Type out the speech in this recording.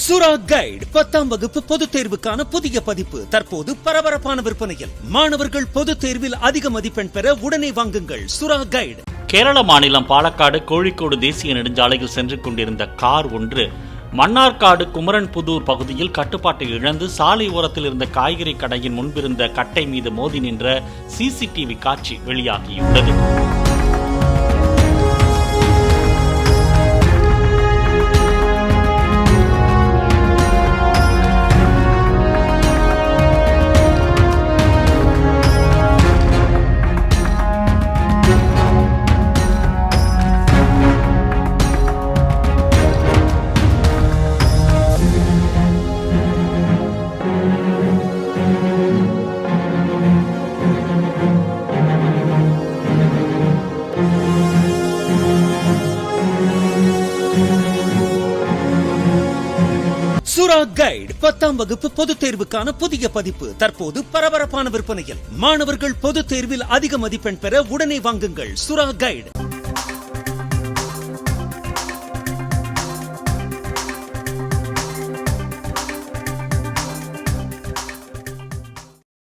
சுரா கைடு 10ஆம் வகுப்பு பொதுத் தேர்வுக்கான புதிய பதிப்பு தற்போது பரபரப்பான விற்பனையில். மாணவர்கள் பொதுத் தேர்வில் அதிக மதிப்பெண் பெற உடனே வாங்குங்கள் சுரா கைடு. கேரள மாநிலம் பாலக்காடு கோழிக்கோடு தேசிய நெடுஞ்சாலையில் சென்று கொண்டிருந்த கார் ஒன்று மன்னார்காடு குமரன்புதூர் பகுதியில் கட்டுப்பாட்டை இழந்து சாலை ஓரத்தில் இருந்த காய்கறி கடையின் முன்பிருந்த கட்டை மீது மோதி நின்ற சிசிடிவி காட்சி வெளியாகியுள்ளது. சுரா கைடு 10ஆம் வகுப்பு பொதுத் தேர்வுக்கான புதிய பதிப்பு தற்போது பரபரப்பான விற்பனையில். மாணவர்கள் பொதுத் தேர்வில் அதிக மதிப்பெண் பெற உடனே வாங்குங்கள் சுரா கைடு.